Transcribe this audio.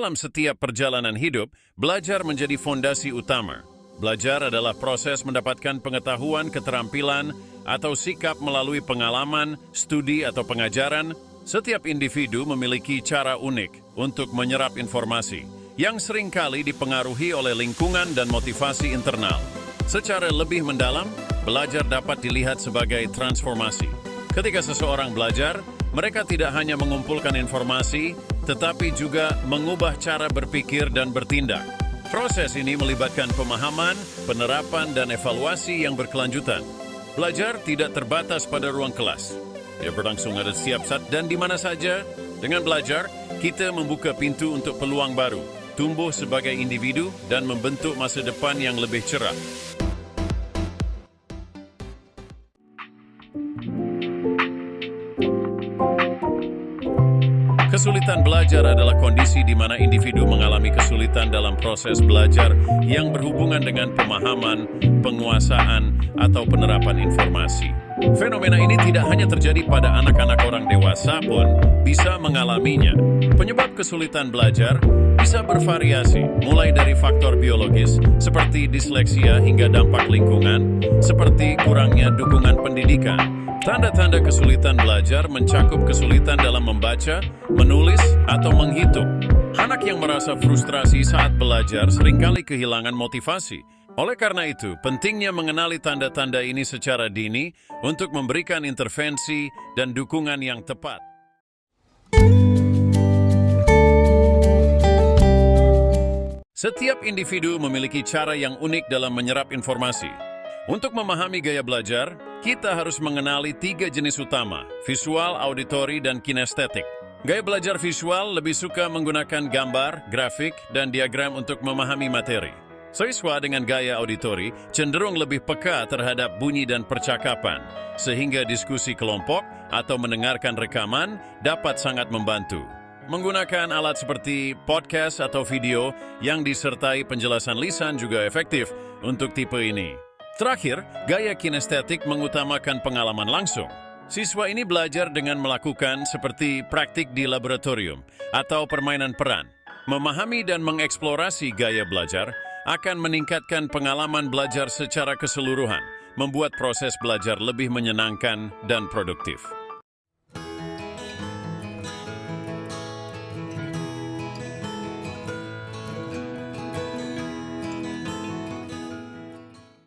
Dalam setiap perjalanan hidup, belajar menjadi fondasi utama. Belajar adalah proses mendapatkan pengetahuan, keterampilan, atau sikap melalui pengalaman, studi, atau pengajaran. Setiap individu memiliki cara unik untuk menyerap informasi, yang seringkali dipengaruhi oleh lingkungan dan motivasi internal. Secara lebih mendalam, belajar dapat dilihat sebagai transformasi. Ketika seseorang belajar, mereka tidak hanya mengumpulkan informasi, tetapi juga mengubah cara berpikir dan bertindak. Proses ini melibatkan pemahaman, penerapan, dan evaluasi yang berkelanjutan. Belajar tidak terbatas pada ruang kelas. Dia berlangsung ada setiap saat dan di mana saja. Dengan belajar, kita membuka pintu untuk peluang baru, tumbuh sebagai individu, dan membentuk masa depan yang lebih cerah. Kesulitan belajar adalah kondisi di mana individu mengalami kesulitan dalam proses belajar yang berhubungan dengan pemahaman, penguasaan, atau penerapan informasi. Fenomena ini tidak hanya terjadi pada anak-anak, orang dewasa pun bisa mengalaminya. Penyebab kesulitan belajar bisa bervariasi, mulai dari faktor biologis seperti disleksia hingga dampak lingkungan, seperti kurangnya dukungan pendidikan. Tanda-tanda kesulitan belajar mencakup kesulitan dalam membaca, menulis, atau menghitung. Anak yang merasa frustrasi saat belajar seringkali kehilangan motivasi. Oleh karena itu, pentingnya mengenali tanda-tanda ini secara dini untuk memberikan intervensi dan dukungan yang tepat. Setiap individu memiliki cara yang unik dalam menyerap informasi. Untuk memahami gaya belajar, kita harus mengenali 3 jenis utama: visual, auditori, dan kinestetik. Gaya belajar visual lebih suka menggunakan gambar, grafik, dan diagram untuk memahami materi. Siswa dengan gaya auditori cenderung lebih peka terhadap bunyi dan percakapan, sehingga diskusi kelompok atau mendengarkan rekaman dapat sangat membantu. Menggunakan alat seperti podcast atau video yang disertai penjelasan lisan juga efektif untuk tipe ini. Terakhir, gaya kinestetik mengutamakan pengalaman langsung. Siswa ini belajar dengan melakukan seperti praktik di laboratorium atau permainan peran. Memahami dan mengeksplorasi gaya belajar akan meningkatkan pengalaman belajar secara keseluruhan, membuat proses belajar lebih menyenangkan dan produktif.